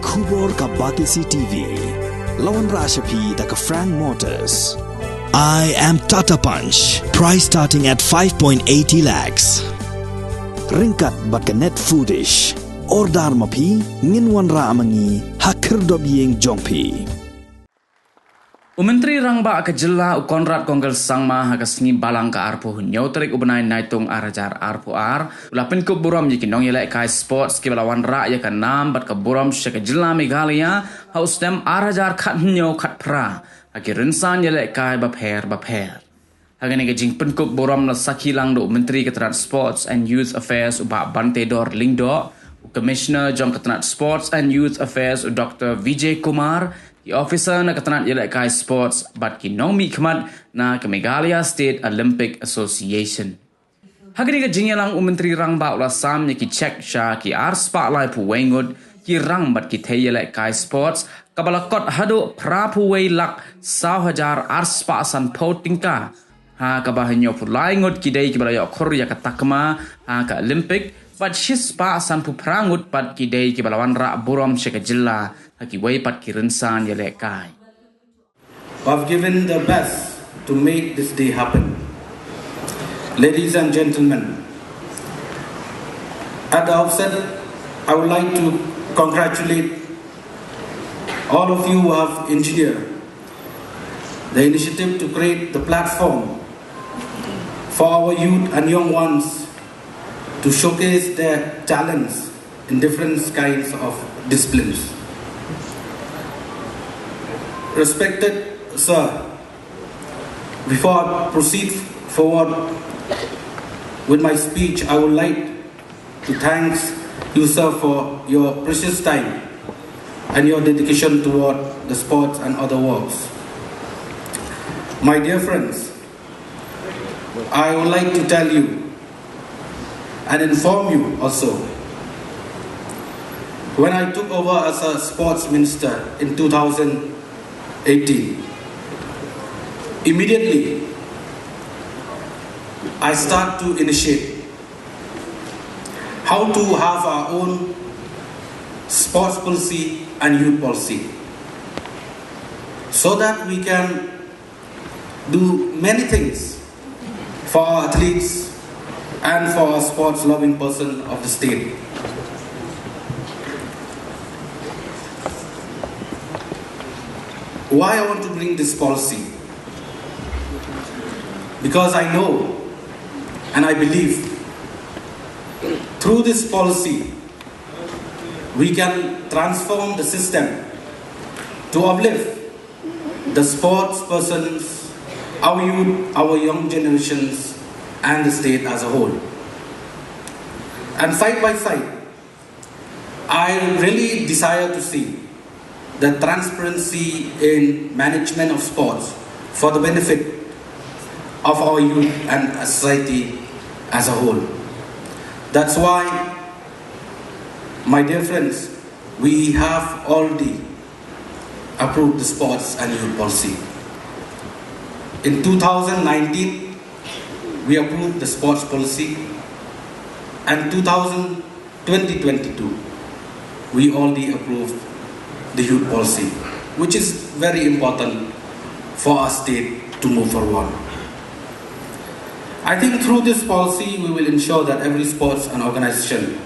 Kubor ka Batisi TV. Lawan Rashapi da ka Frank Motors. I am Tata Punch. Price starting at 5.80 lakhs. Ringkat bat ka net foodish. Ordar mapi nginwan ra amangi hakir dobyeng jongpi. Menteri Rangba ke Jylla Conrad konggal Sangma hagasngi balang ke arpo hunyo terik ubenai naitung arajar arpo ula Pynkup Burom yikin Nongïalehkai sports ki balawan ra ya kan nam bat ke Burom ke Jylla Meghalaya haus dem arajar khat hunyo khat pra hagi rinsan Nongïalehkai bapher hagani ke jing Pynkup Burom la sakilang do Menteri Ketenat Sports and Youth Affairs uba Bantedor Lingdo Commissioner jong Ketenat Sports and Youth Affairs Dr. Vijay Kumar the officer na Ketenat Nongïalehkai Sports bat ki Nongmi Khmat na ke Meghalaya State Olympic Association. Hagani ke jingyalang Menteri Rangba ula sam ki check sha ki arspa lai pu wengut ki rang bat ki Nongïalehkai Sports kabalakot hado prapu wei lak 1,000 arspa san po tingka ha kabahanyo pu laingut ki dei ki balaya Korea katakma ha ka Olympic bat shispa san pu prangut bat ki dei ki balawan ra Burom ke Jylla haki way pat ki rinsan Nongïalehkai. I've given the best to make this day happen. Ladies and gentlemen, at the outset, I would like to congratulate all of you who have engineered the initiative to create the platform for our youth and young ones to showcase their talents in different kinds of disciplines. Respected sir, before I proceed forward with my speech, I would like to thank you, sir, for your precious time and your dedication toward the sports and other works. My dear friends, I would like to tell you and inform you also. When I took over as a sports minister in 2018, immediately I start to initiate how to have our own sports policy and youth policy so that we can do many things for our athletes and for our sports loving person of the state. Why I want to bring this policy? Because I know and I believe through this policy we can transform the system to uplift the sports persons, our youth, our young generations and the state as a whole. And side by side, I really desire to see the transparency in management of sports for the benefit of our youth and society as a whole. That's why, my dear friends, we have already approved the sports and youth policy. In 2019, we approved the sports policy, and 2022, we already approved the youth policy, which is very important for our state to move forward. I think through this policy, we will ensure that every sports and organization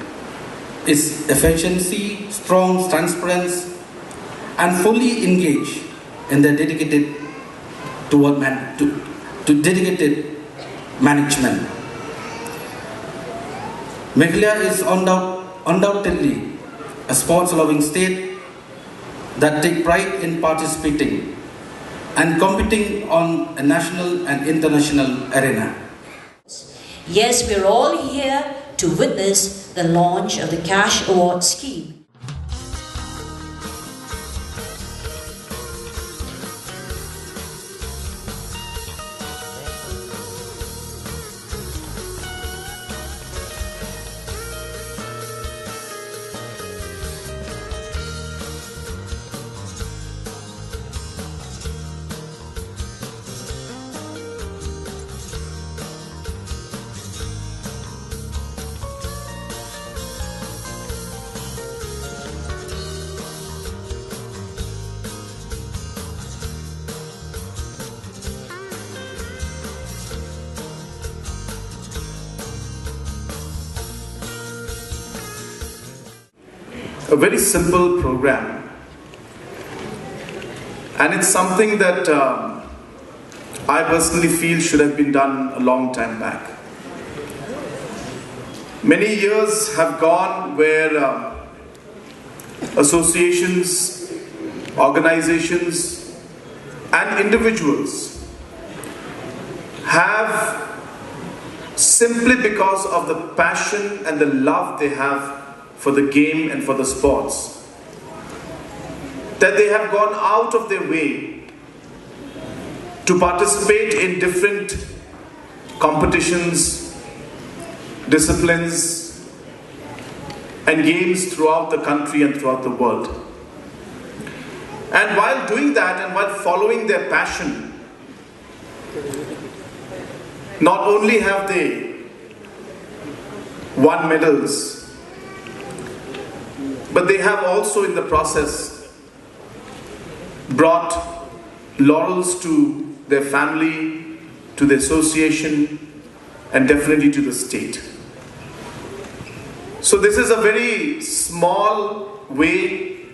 is efficiency, strong, transparent, and fully engaged in the dedicated dedicated management. Meghalaya is undoubtedly a sports-loving state that take pride in participating and competing on a national and international arena. Yes, we're all here to witness the launch of the cash award scheme. a very simple program, and it's something that I personally feel should have been done a long time back. Many years have gone where associations, organizations, and individuals have, simply because of the passion and the love they have for the game and for the sports, that they have gone out of their way to participate in different competitions, disciplines, and games throughout the country and throughout the world. And while doing that and while following their passion, not only have they won medals, but they have also in the process brought laurels to their family, to the association, and definitely to the state. So this is a very small way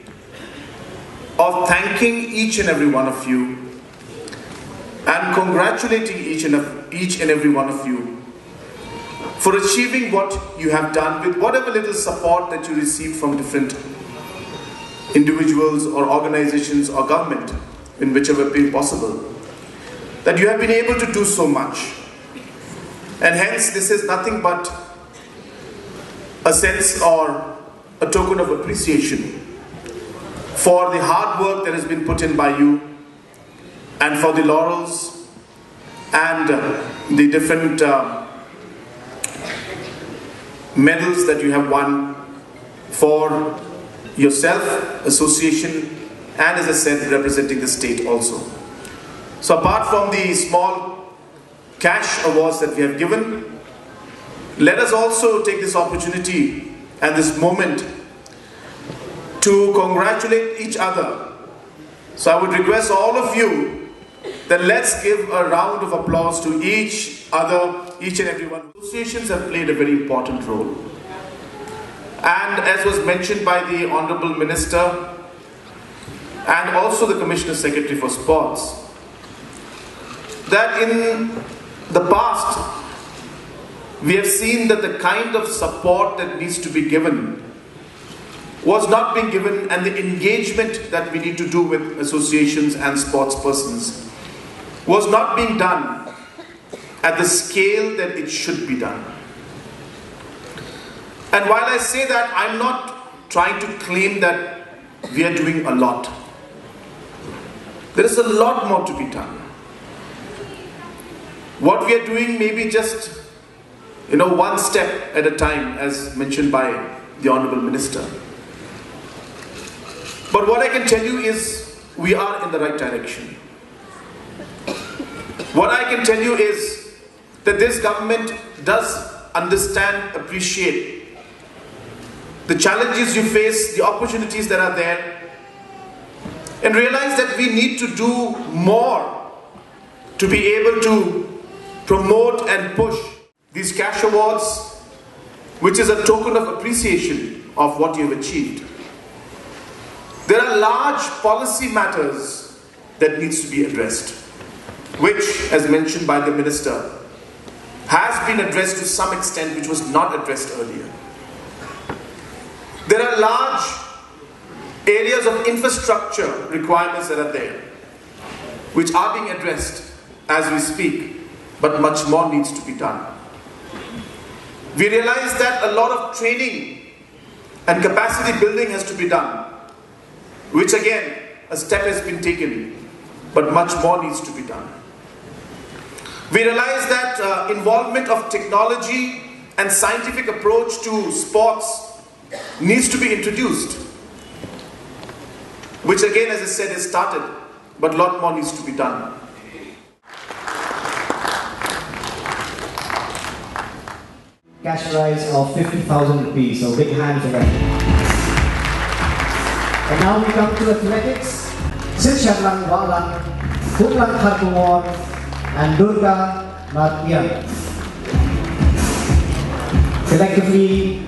of thanking each and every one of you and congratulating each and every one of you for achieving what you have done with whatever little support that you received from different individuals or organizations or government in whichever way possible, that you have been able to do so much. And hence this is nothing but a sense or a token of appreciation for the hard work that has been put in by you and for the laurels and the different medals that you have won for yourself, association, and as I said, representing the state also. So apart from the small cash awards that we have given, let us also take this opportunity and this moment to congratulate each other. So I would request all of you that let's give a round of applause to each and every one. Associations have played a very important role. And as was mentioned by the Honorable Minister and also the Commissioner Secretary for Sports, that in the past we have seen that the kind of support that needs to be given was not being given, and the engagement that we need to do with associations and sports persons was not being done at the scale that it should be done. And while I say that, I'm not trying to claim that we are doing a lot. There is a lot more to be done. What we are doing may be just, one step at a time, as mentioned by the Honorable Minister. But what I can tell you is we are in the right direction. What I can tell you is that this government does understand, appreciate the challenges you face, the opportunities that are there, and realize that we need to do more to be able to promote and push these cash awards, which is a token of appreciation of what you have achieved. There are large policy matters that needs to be addressed, which, as mentioned by the Minister, has been addressed to some extent, which was not addressed earlier. There are large areas of infrastructure requirements that are there, which are being addressed as we speak, but much more needs to be done. We realize that a lot of training and capacity building has to be done, which again, a step has been taken, but much more needs to be done. We realize that involvement of technology and scientific approach to sports needs to be introduced, which again, as I said, has started, but a lot more needs to be done. Cash prize of 50,000 rupees, so big hands again. And now we come to athletics. Sincharlang Walang, Putlang Harkumor, and Durga Natya. Collectively,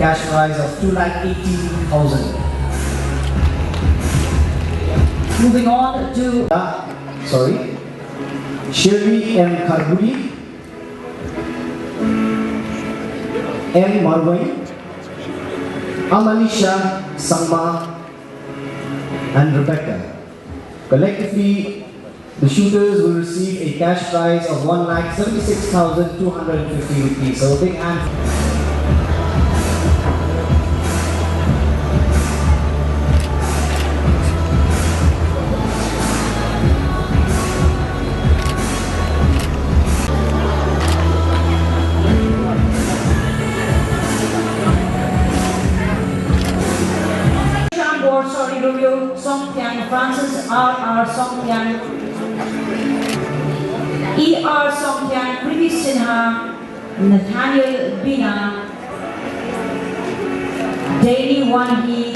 cash prize of 2,80,000. Moving on to Shirley M. Karbudi, M. Marwai, Amalisha Sangma, and Rebecca. Collectively, the shooters will receive a cash prize of 1,76,250 rupees. So a big hand. Songtian, Francis R.R. Songtian, E.R. Songtian, Kriti Sinha, Nathaniel Bina, Daily Wanhi,